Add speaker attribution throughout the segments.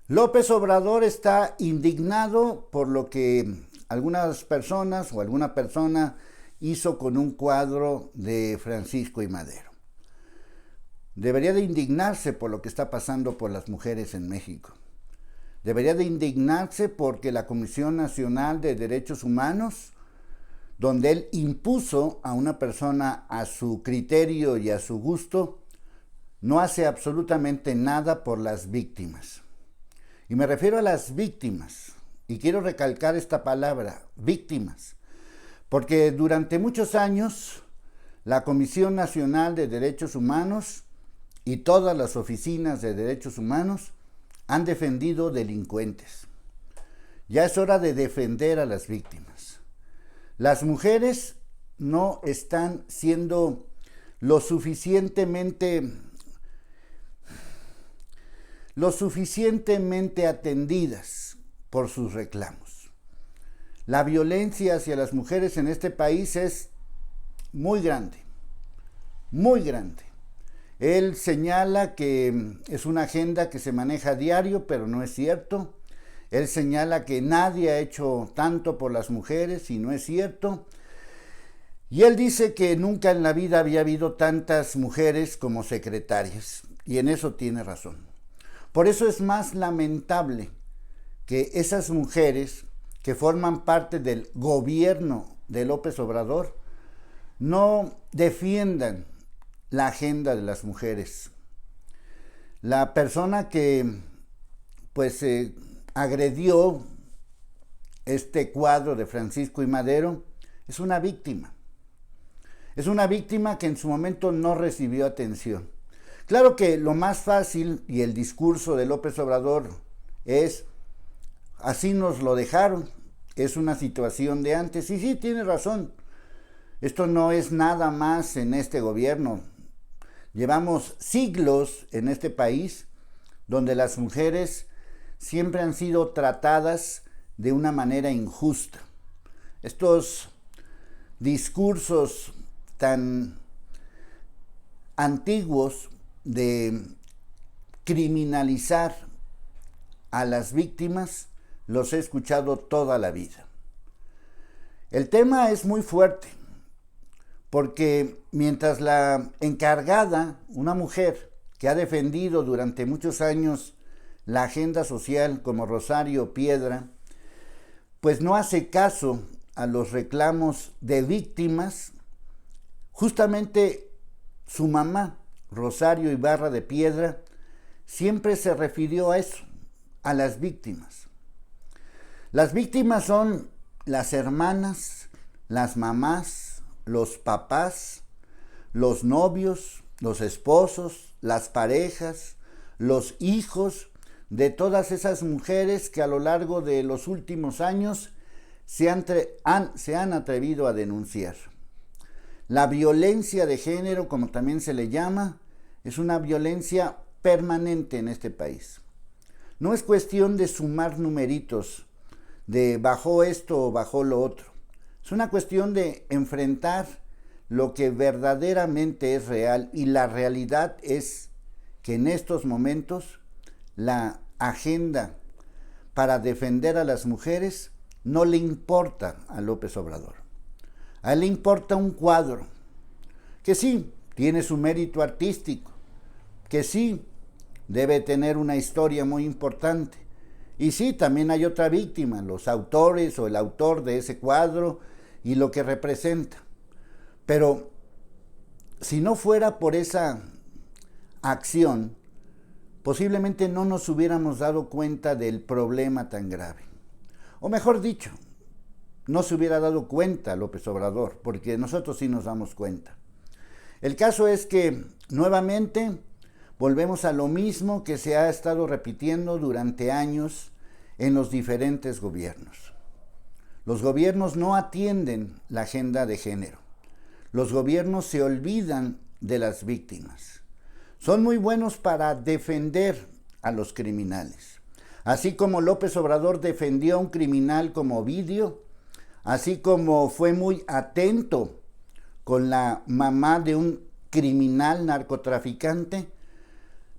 Speaker 1: López Obrador está indignado por lo que algunas personas o alguna persona hizo con un cuadro de Francisco y Madero. Debería de indignarse por lo que está pasando por las mujeres en México. Debería de indignarse porque la Comisión Nacional de Derechos Humanos, donde él impuso a una persona a su criterio y a su gusto, no hace absolutamente nada por las víctimas. Y me refiero a las víctimas, y quiero recalcar esta palabra, víctimas, porque durante muchos años la Comisión Nacional de Derechos Humanos y todas las oficinas de derechos humanos han defendido delincuentes. Ya es hora de defender a las víctimas. Las mujeres no están siendo lo suficientemente atendidas por sus reclamos. La violencia hacia las mujeres en este país es muy grande, muy grande. Él señala que es una agenda que se maneja a diario, pero no es cierto. Él señala que nadie ha hecho tanto por las mujeres y no es cierto. Y él dice que nunca en la vida había habido tantas mujeres como secretarias, y en eso tiene razón. Por eso es más lamentable que esas mujeres que forman parte del gobierno de López Obrador no defiendan la agenda de las mujeres. La persona que agredió este cuadro de Francisco y Madero es una víctima. Es una víctima que en su momento no recibió atención. Claro que lo más fácil y el discurso de López Obrador es: así nos lo dejaron, es una situación de antes. Y sí, tiene razón. Esto no es nada más en este gobierno. Llevamos siglos en este país donde las mujeres siempre han sido tratadas de una manera injusta. Estos discursos tan antiguos de criminalizar a las víctimas los he escuchado toda la vida. El tema es muy fuerte, porque mientras la encargada, una mujer que ha defendido durante muchos años la agenda social como Rosario Piedra, pues no hace caso a los reclamos de víctimas, justamente su mamá, Rosario Ibarra de Piedra, siempre se refirió a eso, a las víctimas. Las víctimas son las hermanas, las mamás, los papás, los novios, los esposos, las parejas, los hijos de todas esas mujeres que a lo largo de los últimos años se han atrevido a denunciar. La violencia de género, como también se le llama, es una violencia permanente en este país. No es cuestión de sumar numeritos, de bajó esto o bajó lo otro. Es una cuestión de enfrentar lo que verdaderamente es real, y la realidad es que en estos momentos la agenda para defender a las mujeres no le importa a López Obrador. A él le importa un cuadro que sí tiene su mérito artístico, que sí debe tener una historia muy importante, y sí, también hay otra víctima, los autores o el autor de ese cuadro y lo que representa. Pero si no fuera por esa acción, posiblemente no nos hubiéramos dado cuenta del problema tan grave. O mejor dicho, no se hubiera dado cuenta López Obrador, porque nosotros sí nos damos cuenta. El caso es que nuevamente volvemos a lo mismo que se ha estado repitiendo durante años en los diferentes gobiernos. Los gobiernos no atienden la agenda de género. Los gobiernos se olvidan de las víctimas. Son muy buenos para defender a los criminales. Así como López Obrador defendió a un criminal como Ovidio, así como fue muy atento con la mamá de un criminal narcotraficante,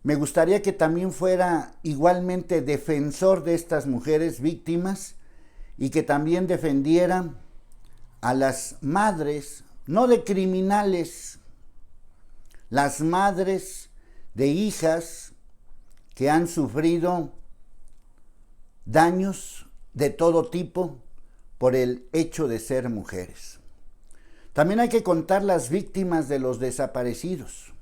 Speaker 1: Me gustaría que también fuera igualmente defensor de estas mujeres víctimas y que también defendiera a las madres, no de criminales, las madres de hijas que han sufrido daños de todo tipo por el hecho de ser mujeres. También hay que contar las víctimas de los desaparecidos.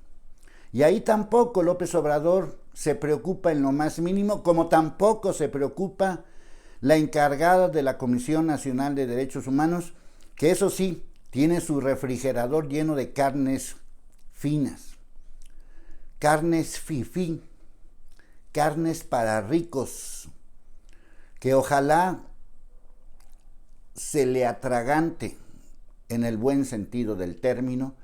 Speaker 1: Y ahí tampoco López Obrador se preocupa en lo más mínimo, como tampoco se preocupa la encargada de la Comisión Nacional de Derechos Humanos, que eso sí, tiene su refrigerador lleno de carnes finas, carnes fifí, carnes para ricos, que ojalá se le atragante en el buen sentido del término,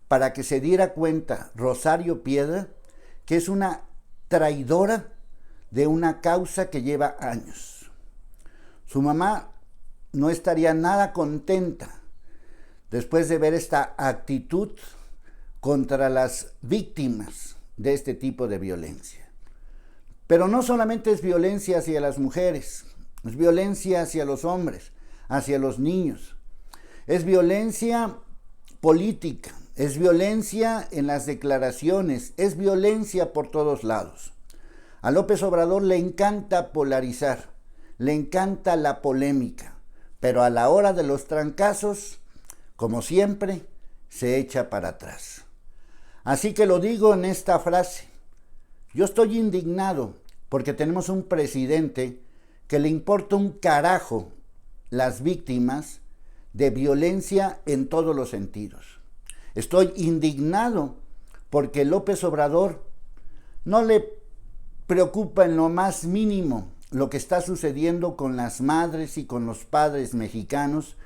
Speaker 1: para que se diera cuenta Rosario Piedra que es una traidora de una causa que lleva años. Su mamá no estaría nada contenta después de ver esta actitud contra las víctimas de este tipo de violencia. Pero no solamente es violencia hacia las mujeres, es violencia hacia los hombres, hacia los niños. Es violencia política, es violencia en las declaraciones, es violencia por todos lados. A López Obrador le encanta polarizar, le encanta la polémica, pero a la hora de los trancazos, como siempre, se echa para atrás. Así que lo digo en esta frase: yo estoy indignado porque tenemos un presidente que le importa un carajo las víctimas de violencia en todos los sentidos. Estoy indignado porque López Obrador no le preocupa en lo más mínimo lo que está sucediendo con las madres y con los padres mexicanos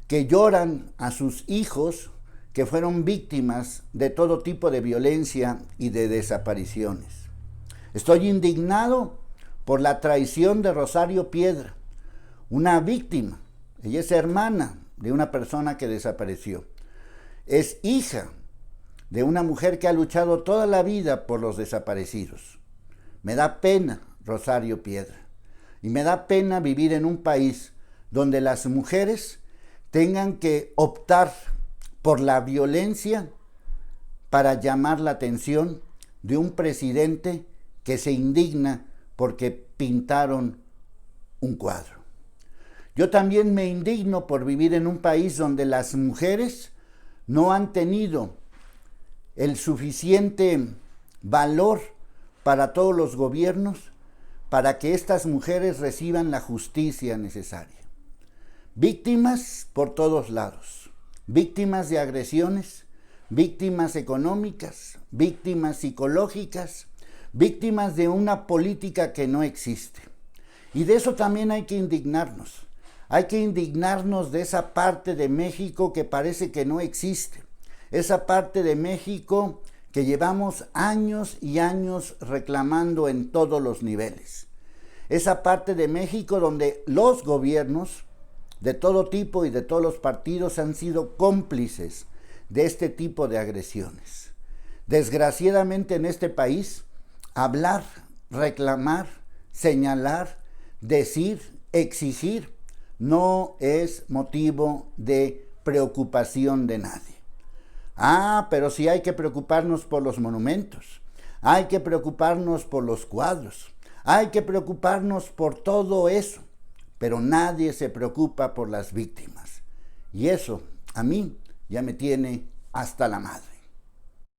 Speaker 1: que lloran a sus hijos que fueron víctimas de todo tipo de violencia y de desapariciones. Estoy indignado por la traición de Rosario Piedra, una víctima. Ella es hermana de una persona que desapareció. Es hija de una mujer que ha luchado toda la vida por los desaparecidos. Me da pena Rosario Piedra. Y me da pena vivir en un país donde las mujeres tengan que optar por la violencia para llamar la atención de un presidente que se indigna porque pintaron un cuadro. Yo también me indigno por vivir en un país donde las mujeres no han tenido el suficiente valor para todos los gobiernos para que estas mujeres reciban la justicia necesaria. Víctimas por todos lados, víctimas de agresiones, víctimas económicas, víctimas psicológicas, víctimas de una política que no existe. Y de eso también hay que indignarnos. Hay que indignarnos de esa parte de México que parece que no existe. Esa parte de México que llevamos años y años reclamando en todos los niveles. Esa parte de México donde los gobiernos de todo tipo y de todos los partidos han sido cómplices de este tipo de agresiones. Desgraciadamente en este país, hablar, reclamar, señalar, decir, exigir, no es motivo de preocupación de nadie. Pero sí hay que preocuparnos por los monumentos, hay que preocuparnos por los cuadros, hay que preocuparnos por todo eso, pero nadie se preocupa por las víctimas. Y eso a mí ya me tiene hasta la madre.